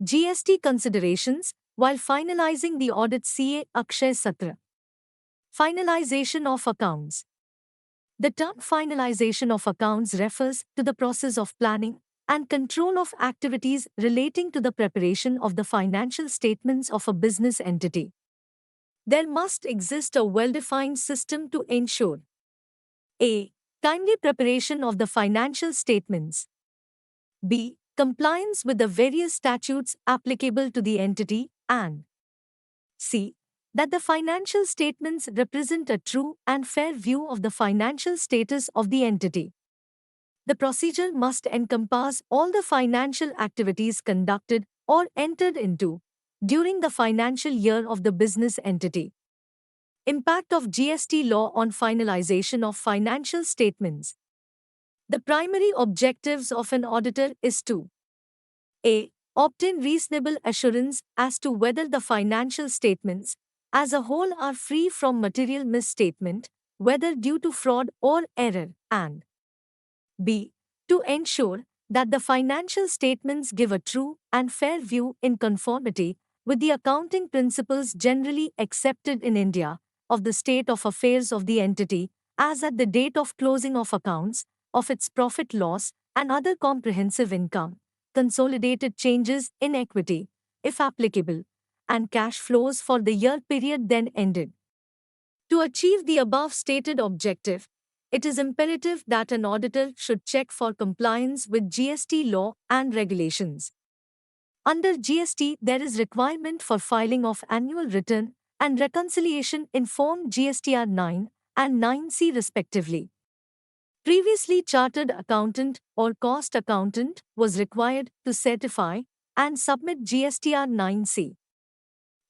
GST considerations while finalizing the audit. CA Akshay Satra. Finalization of accounts. The term finalization of accounts refers to the process of planning and control of activities relating to the preparation of the financial statements of a business entity. There must exist a well-defined system to ensure a. Timely preparation of the financial statements. B. Compliance with the various statutes applicable to the entity, and C. That the financial statements represent a true and fair view of the financial status of the entity. The procedure must encompass all the financial activities conducted or entered into during the financial year of the business entity. Impact of GST law on finalization of financial statements. The primary objectives of an auditor is to a. Obtain reasonable assurance as to whether the financial statements as a whole are free from material misstatement, whether due to fraud or error, and b. To ensure that the financial statements give a true and fair view in conformity with the accounting principles generally accepted in India of the state of affairs of the entity as at the date of closing of accounts, of its profit loss and other comprehensive income, consolidated changes in equity, if applicable, and cash flows for the year period then ended. To achieve the above stated objective, it is imperative that an auditor should check for compliance with GST law and regulations. Under GST, there is requirement for filing of annual return and reconciliation in Form GSTR 9 and 9C respectively. Previously, chartered accountant or cost accountant was required to certify and submit GSTR 9C.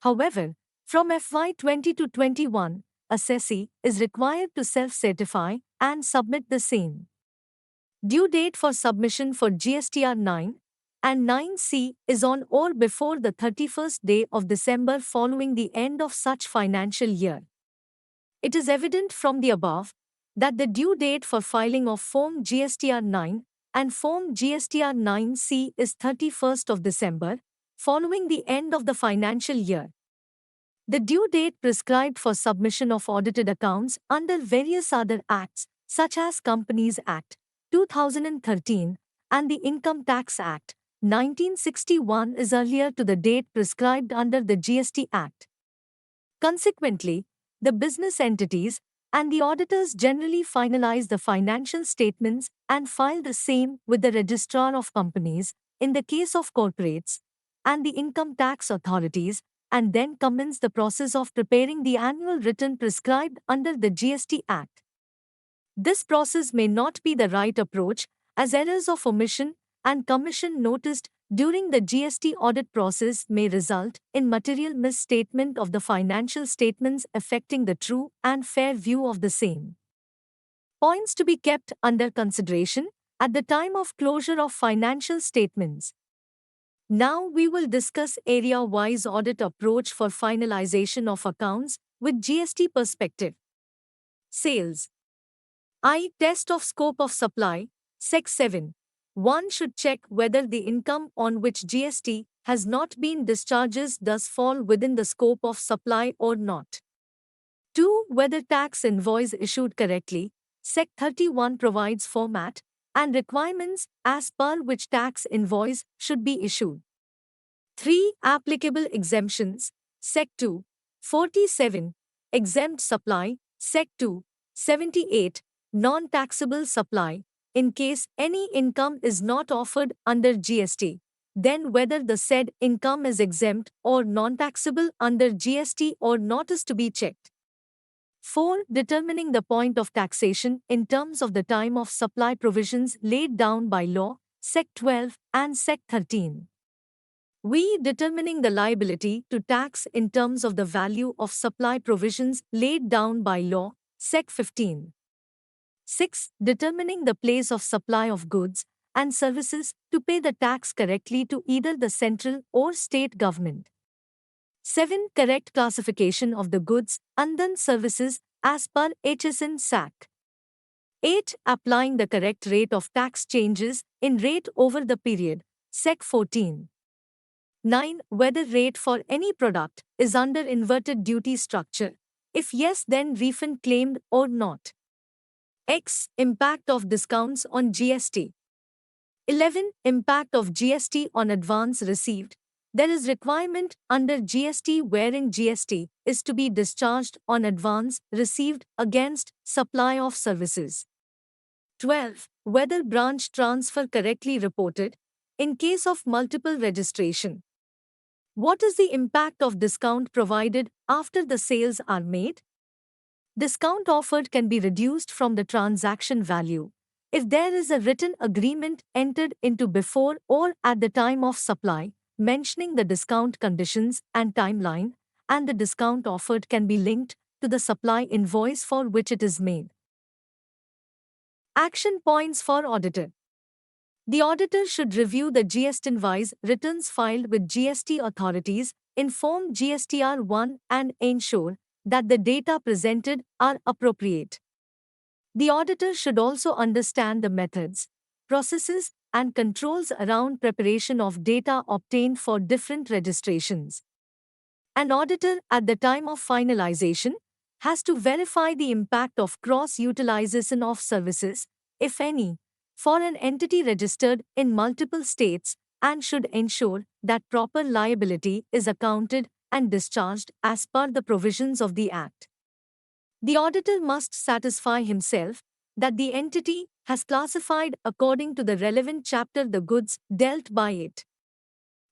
However, from FY 20 to 21, assessee is required to self-certify and submit the same. Due date for submission for GSTR 9 and 9C is on or before the 31st day of December following the end of such financial year. It is evident from the above that the due date for filing of Form GSTR 9 and Form GSTR 9C is 31st of December, following the end of the financial year. The due date prescribed for submission of audited accounts under various other acts, such as Companies Act, 2013, and the Income Tax Act, 1961, is earlier to the date prescribed under the GST Act. Consequently, the business entities and the auditors generally finalize the financial statements and file the same with the Registrar of Companies, in the case of corporates, and the income tax authorities, and then commence the process of preparing the annual return prescribed under the GST Act. This process may not be the right approach, as errors of omission and commission noticed during the GST audit process may result in material misstatement of the financial statements affecting the true and fair view of the same. Points to be kept under consideration at the time of closure of financial statements. Now we will discuss area-wise audit approach for finalization of accounts with GST perspective. Sales. Test of scope of supply, Sec 7. One should check whether the income on which GST has not been discharged does fall within the scope of supply or not. 2. Whether tax invoice issued correctly. Sec 31 provides format and requirements as per which tax invoice should be issued. 3. Applicable exemptions. Sec 2. 47. Exempt supply. Sec 2. 78. Non-taxable supply. In case any income is not offered under GST, then whether the said income is exempt or non-taxable under GST or not is to be checked. 4. Determining the point of taxation in terms of the time of supply provisions laid down by law, Sec 12 and Sec 13. Determining the liability to tax in terms of the value of supply provisions laid down by law, Sec 15. 6. Determining the place of supply of goods and services to pay the tax correctly to either the central or state government. 7. Correct classification of the goods and then services as per HSN SAC. 8. Applying the correct rate of tax changes in rate over the period, Sec 14. 9. Whether rate for any product is under inverted duty structure. If yes, then refund claimed or not. X. Impact of discounts on GST. 11. Impact of GST on advance received. There is requirement under GST wherein GST is to be discharged on advance received against supply of services. 12. Whether branch transfer correctly reported in case of multiple registration. What is the impact of discount provided after the sales are made? Discount offered can be reduced from the transaction value if there is a written agreement entered into before or at the time of supply, mentioning the discount conditions and timeline, and the discount offered can be linked to the supply invoice for which it is made. Action points for auditor. The auditor should review the GST invoice returns filed with GST authorities, inform GSTR1 and ensure that the data presented are appropriate. The auditor should also understand the methods, processes, and controls around preparation of data obtained for different registrations. An auditor, at the time of finalization, has to verify the impact of cross-utilization of services, if any, for an entity registered in multiple states and should ensure that proper liability is accounted and discharged as per the provisions of the Act. The auditor must satisfy himself that the entity has classified according to the relevant chapter the goods dealt by it.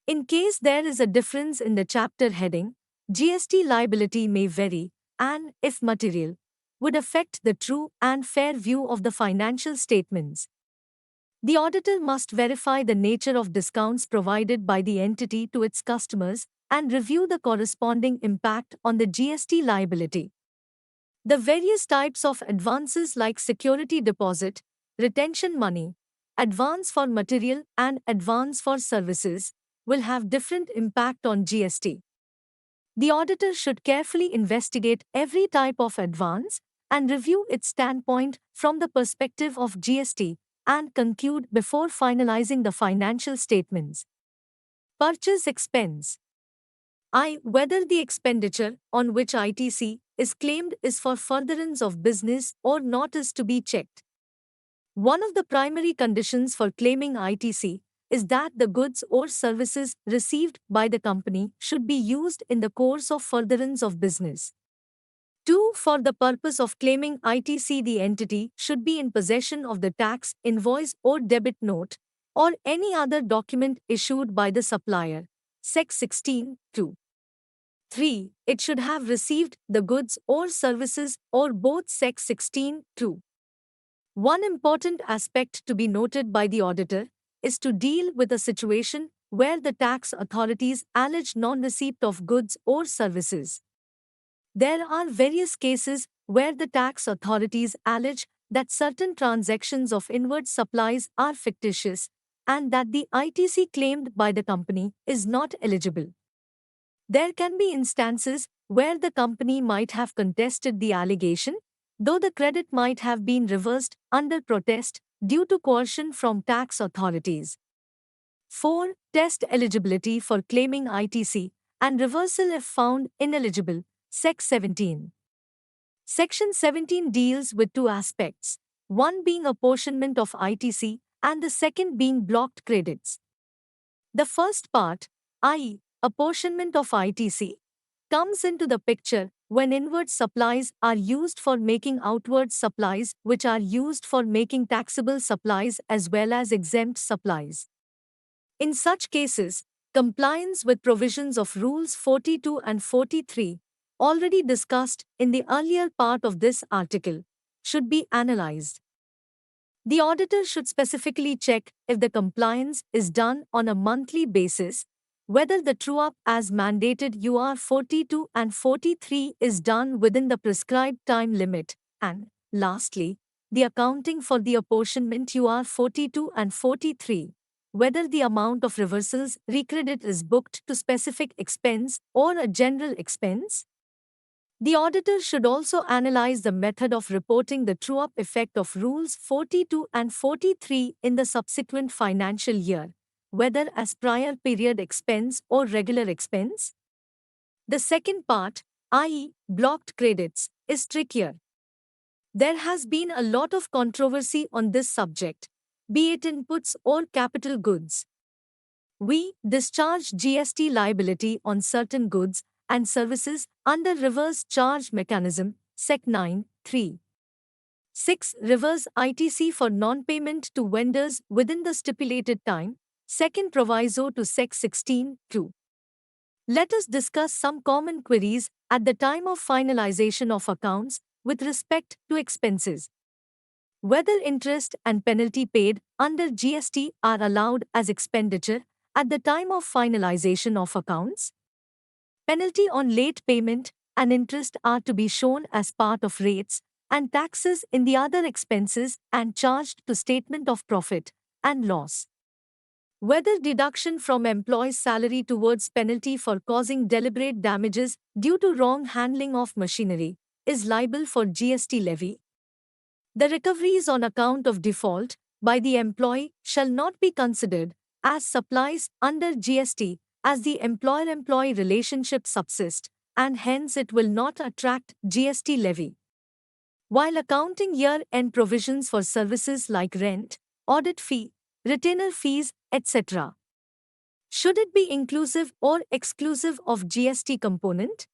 In case there is a difference in the chapter heading, GST liability may vary and, if material, would affect the true and fair view of the financial statements. The auditor must verify the nature of discounts provided by the entity to its customers and review the corresponding impact on the GST liability. The various types of advances like security deposit, retention money, advance for material and advance for services will have different impact on GST. The auditor should carefully investigate every type of advance and review its standpoint from the perspective of GST and conclude before finalizing the financial statements. Purchase expense. I. Whether the expenditure on which ITC is claimed is for furtherance of business or not is to be checked. One of the primary conditions for claiming ITC is that the goods or services received by the company should be used in the course of furtherance of business. 2. For the purpose of claiming ITC, the entity should be in possession of the tax invoice or debit note or any other document issued by the supplier. Sec 16(2). 3. It should have received the goods or services or both. Sec 16(2). One important aspect to be noted by the auditor is to deal with a situation where the tax authorities allege non-receipt of goods or services. There are various cases where the tax authorities allege that certain transactions of inward supplies are fictitious and that the ITC claimed by the company is not eligible. There can be instances where the company might have contested the allegation, though the credit might have been reversed under protest due to coercion from tax authorities. 4. Test eligibility for claiming ITC and reversal if found ineligible. Sec 17. Section 17 deals with two aspects, one being apportionment of ITC and the second being blocked credits. The first part, i.e., apportionment of ITC, comes into the picture when inward supplies are used for making outward supplies, which are used for making taxable supplies as well as exempt supplies. In such cases, compliance with provisions of Rules 42 and 43, already discussed in the earlier part of this article, should be analyzed. The auditor should specifically check if the compliance is done on a monthly basis, whether the true-up as mandated UR 42 and 43 is done within the prescribed time limit, and, lastly, the accounting for the apportionment UR 42 and 43, whether the amount of reversals recredit is booked to specific expense or a general expense. The auditor should also analyze the method of reporting the true-up effect of Rules 42 and 43 in the subsequent financial year, whether as prior period expense or regular expense. The second part, i.e., blocked credits, is trickier. There has been a lot of controversy on this subject, be it inputs or capital goods. We discharge GST liability on certain goods and services under reverse charge mechanism, Sec 9, 3. 6. Reverse ITC for non-payment to vendors within the stipulated time, second proviso to Sec 16, 2. Let us discuss some common queries at the time of finalization of accounts with respect to expenses. Whether interest and penalty paid under GST are allowed as expenditure at the time of finalization of accounts. Penalty on late payment and interest are to be shown as part of rates and taxes in the other expenses and charged to statement of profit and loss. Whether deduction from employee's salary towards penalty for causing deliberate damages due to wrong handling of machinery is liable for GST levy. The recoveries on account of default by the employee shall not be considered as supplies under GST as the employer-employee relationship subsists and hence it will not attract GST levy. While accounting year-end provisions for services like rent, audit fee, retainer fees, etc. Should it be inclusive or exclusive of GST component?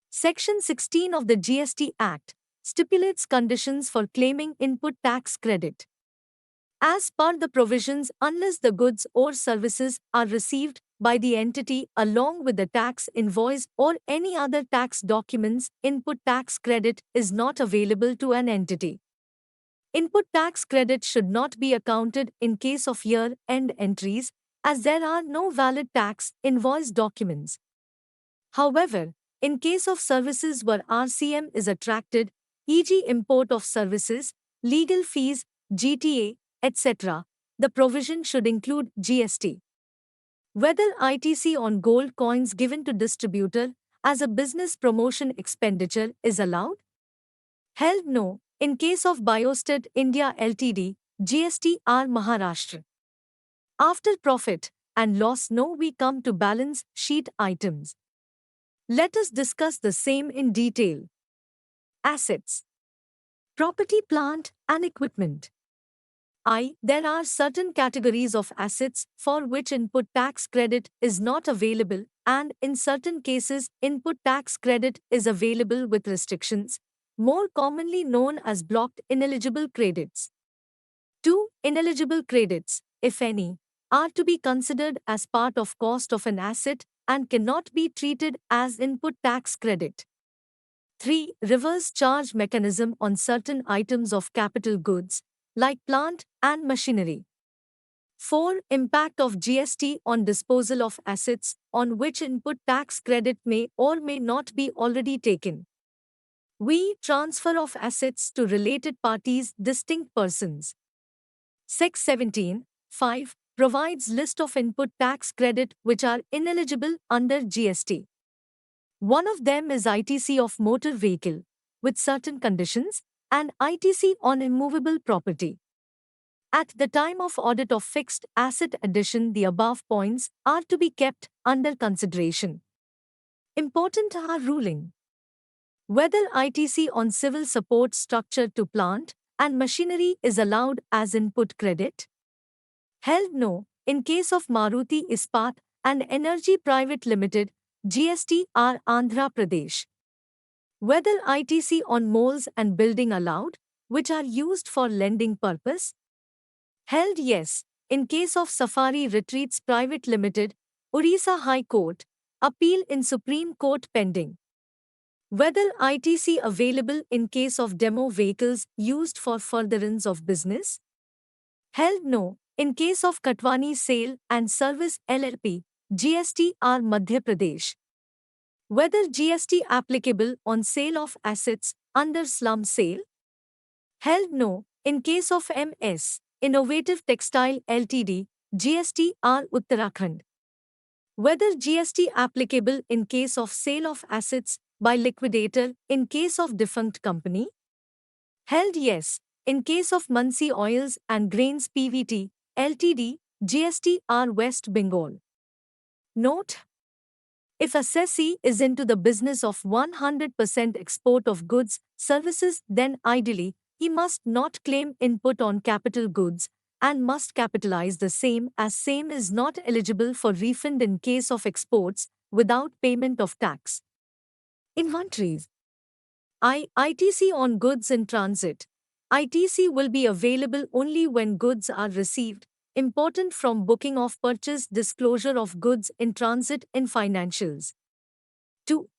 Section 16 of the GST Act stipulates conditions for claiming input tax credit. As per the provisions, unless the goods or services are received by the entity along with the tax invoice or any other tax documents, input tax credit is not available to an entity. Input tax credit should not be accounted in case of year-end entries, as there are no valid tax invoice documents. However, in case of services where RCM is attracted, e.g. import of services, legal fees, GTA, etc., the provision should include GST. Whether ITC on gold coins given to distributor as a business promotion expenditure is allowed? Held no. In case of Biostat India Ltd, GST R Maharashtra. After profit and loss no, we come to balance sheet items. Let us discuss the same in detail. Assets. Property, plant, and equipment. There are certain categories of assets for which input tax credit is not available, and in certain cases, input tax credit is available with restrictions, more commonly known as blocked ineligible credits. 2. Ineligible credits, if any, are to be considered as part of cost of an asset and cannot be treated as input tax credit. 3. Reverse charge mechanism on certain items of capital goods, like plant and machinery. 4. Impact of GST on disposal of assets on which input tax credit may or may not be already taken. Transfer of assets to related parties, distinct persons. Sec 17, 5 provides list of input tax credit which are ineligible under GST. One of them is ITC of motor vehicle, with certain conditions, and ITC on immovable property. At the time of audit of fixed asset addition, the above points are to be kept under consideration. Important are ruling. Whether ITC on civil support structure to plant and machinery is allowed as input credit? Held no. In case of Maruti Ispat and Energy Private Limited, GST R Andhra Pradesh. Whether ITC on malls and building allowed, which are used for lending purpose? Held yes. In case of Safari Retreats Private Limited, Orissa High Court, appeal in Supreme Court pending. Whether ITC available in case of demo vehicles used for furtherance of business? Held no. In case of Katwani Sale and Service LLP, GST R Madhya Pradesh. Whether GST applicable on sale of assets under slum sale? Held no. In case of MS, Innovative Textile Ltd, GST R Uttarakhand. Whether GST applicable in case of sale of assets by liquidator in case of defunct company? Held yes. In case of Muncie Oils and Grains PVT, Ltd, GSTR West Bengal. Note: if assessee is into the business of 100% export of goods, services, then ideally, he must not claim input on capital goods and must capitalize the same, as same is not eligible for refund in case of exports without payment of tax. Inventories. ITC on goods in transit. ITC will be available only when goods are received. Important from booking of purchase, disclosure of goods in transit in financials. 2.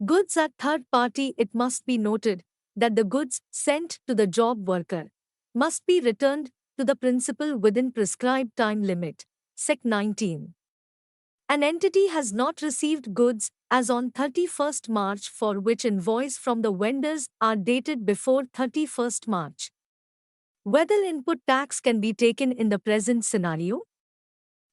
Goods at third party. It must be noted that the goods sent to the job worker must be returned to the principal within prescribed time limit. Sec 19. An entity has not received goods as on 31st March for which invoice from the vendors are dated before 31st March. Whether input tax can be taken in the present scenario?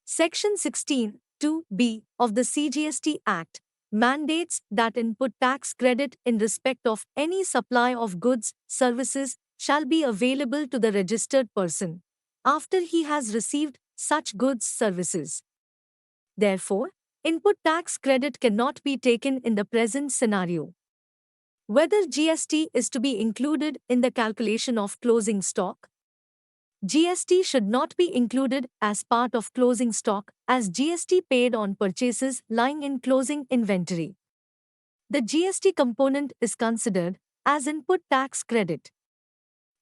Section 16, 2b of the CGST Act mandates that input tax credit in respect of any supply of goods, services shall be available to the registered person after he has received such goods, services. Therefore, input tax credit cannot be taken in the present scenario. Whether GST is to be included in the calculation of closing stock? GST should not be included as part of closing stock, as GST paid on purchases lying in closing inventory. The GST component is considered as input tax credit.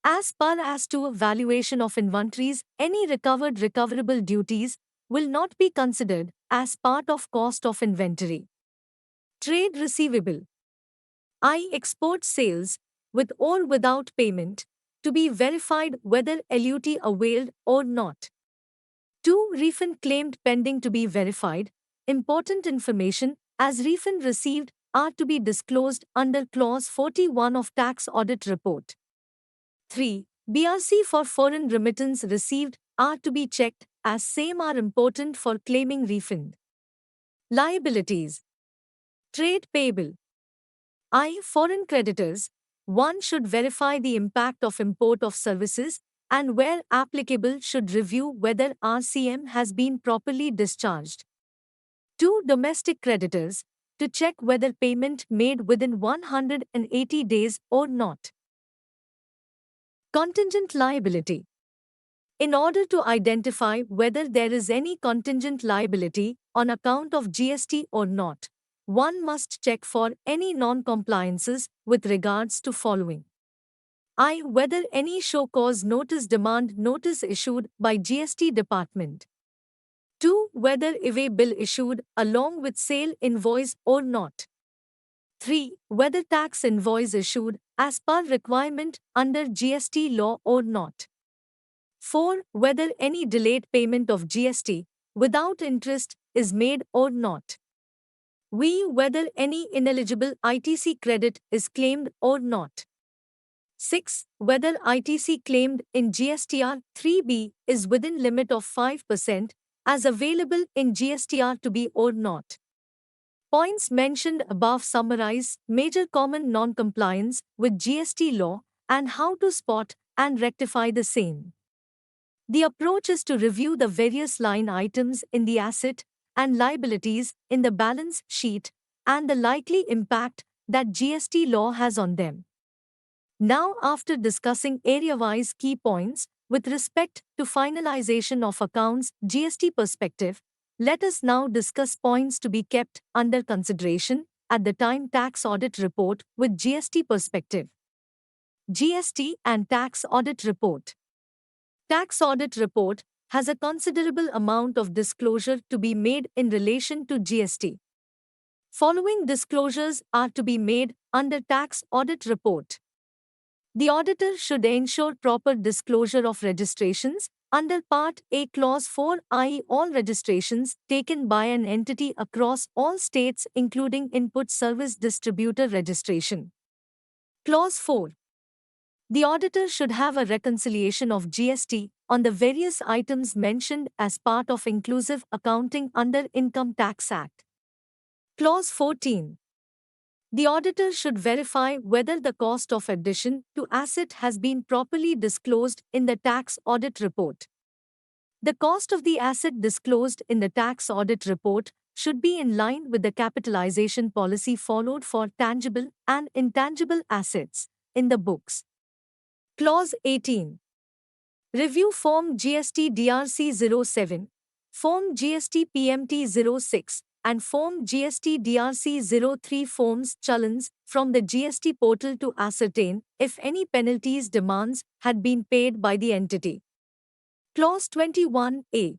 As per as to valuation of inventories, any recoverable duties will not be considered as part of cost of inventory. Trade receivable. I export sales, with or without payment, to be verified whether LUT availed or not. 2. Refund claimed pending to be verified. Important information as refund received are to be disclosed under Clause 41 of Tax Audit Report. 3. BRC for foreign remittance received are to be checked as same are important for claiming refund. Liabilities. Trade payable. Foreign creditors. 1. Should verify the impact of import of services and where applicable should review whether RCM has been properly discharged. 2. Domestic creditors. To check whether payment made within 180 days or not. Contingent liability. In order to identify whether there is any contingent liability on account of GST or not, one must check for any non-compliances with regards to following. Whether any show cause notice demand notice issued by GST department. 2. Whether EWA bill issued along with sale invoice or not. 3. Whether tax invoice issued as per requirement under GST law or not. 4. Whether any delayed payment of GST without interest is made or not. Whether any ineligible ITC credit is claimed or not. 6. Whether ITC claimed in GSTR 3B is within limit of 5% as available in GSTR 2B or not. Points mentioned above summarize major common non-compliance with GST law and how to spot and rectify the same. The approach is to review the various line items in the asset and liabilities in the balance sheet and the likely impact that GST law has on them. Now, after discussing area-wise key points with respect to finalization of accounts GST perspective, let us now discuss points to be kept under consideration at the time tax audit report with GST perspective. GST and tax audit report. Tax audit report has a considerable amount of disclosure to be made in relation to GST. Following disclosures are to be made under tax audit report. The auditor should ensure proper disclosure of registrations under Part A Clause 4, i.e. all registrations taken by an entity across all states including input service distributor registration. Clause 4. The auditor should have a reconciliation of GST on the various items mentioned as part of inclusive accounting under Income Tax Act. Clause 14. The auditor should verify whether the cost of addition to asset has been properly disclosed in the tax audit report. The cost of the asset disclosed in the tax audit report should be in line with the capitalization policy followed for tangible and intangible assets in the books. Clause 18. Review Form GST DRC 07, Form GST PMT 06, and Form GST DRC 03 forms challans from the GST portal to ascertain if any penalties demands had been paid by the entity. Clause 21A.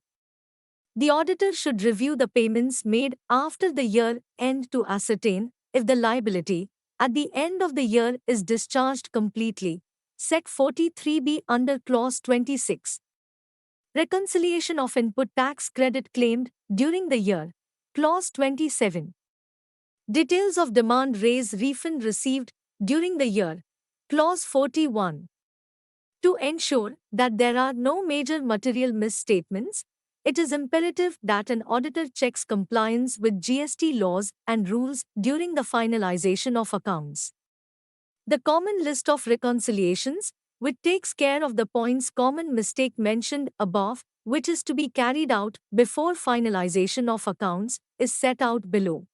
The auditor should review the payments made after the year end to ascertain if the liability at the end of the year is discharged completely. Sec 43B under Clause 26. Reconciliation of input tax credit claimed during the year. Clause 27. Details of demand raise refund received during the year. Clause 41. To ensure that there are no major material misstatements, it is imperative that an auditor checks compliance with GST laws and rules during the finalization of accounts. The common list of reconciliations, which takes care of the points common mistake mentioned above, which is to be carried out before finalization of accounts, is set out below.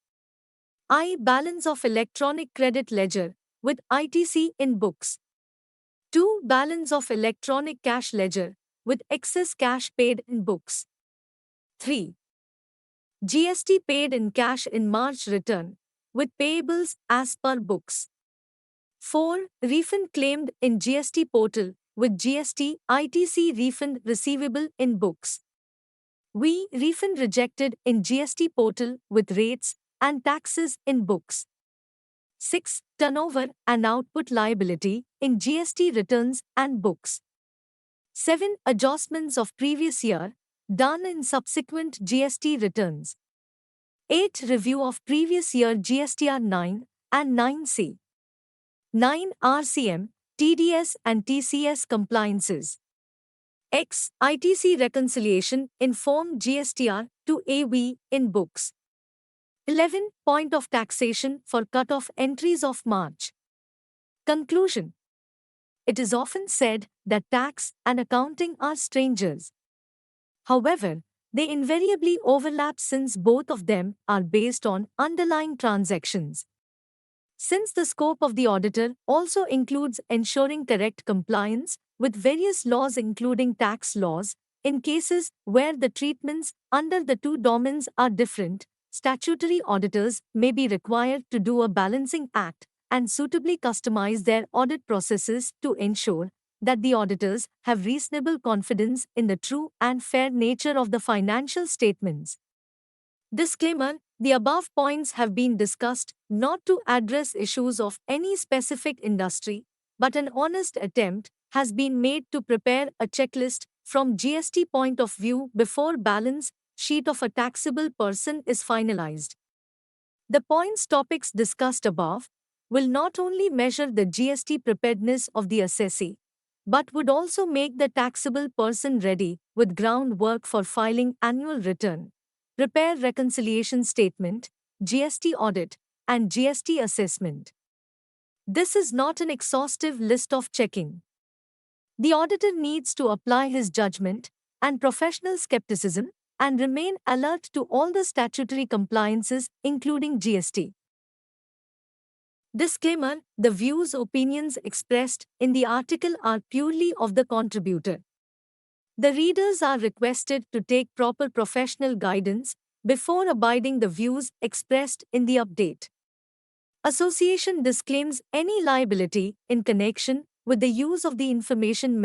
I. Balance of electronic credit ledger with ITC in books. 2. Balance of electronic cash ledger with excess cash paid in books. 3. GST paid in cash in March return with payables as per books. 4. Refund claimed in GST portal with GST ITC refund receivable in books. Refund rejected in GST portal with rates and taxes in books. 6. Turnover and output liability in GST returns and books. 7. Adjustments of previous year done in subsequent GST returns. 8. Review of previous year GSTR 9 and 9C. 9. RCM, TDS and TCS compliances. X. ITC reconciliation in Form GSTR to AV in books. 11. Point of taxation for cut-off entries of March. Conclusion. It is often said that tax and accounting are strangers. However, they invariably overlap since both of them are based on underlying transactions. Since the scope of the auditor also includes ensuring correct compliance with various laws including tax laws, in cases where the treatments under the two domains are different, statutory auditors may be required to do a balancing act and suitably customize their audit processes to ensure that the auditors have reasonable confidence in the true and fair nature of the financial statements. Disclaimer: the above points have been discussed not to address issues of any specific industry, but an honest attempt has been made to prepare a checklist from GST point of view before balance sheet of a taxable person is finalized. The points topics discussed above will not only measure the GST preparedness of the assessee, but would also make the taxable person ready with groundwork for filing annual return, prepare reconciliation statement, GST audit, and GST assessment. This is not an exhaustive list of checking. The auditor needs to apply his judgment and professional skepticism and remain alert to all the statutory compliances, including GST. Disclaimer: the views opinions expressed in the article are purely of the contributor. The readers are requested to take proper professional guidance before abiding the views expressed in the update. Association disclaims any liability in connection with the use of the information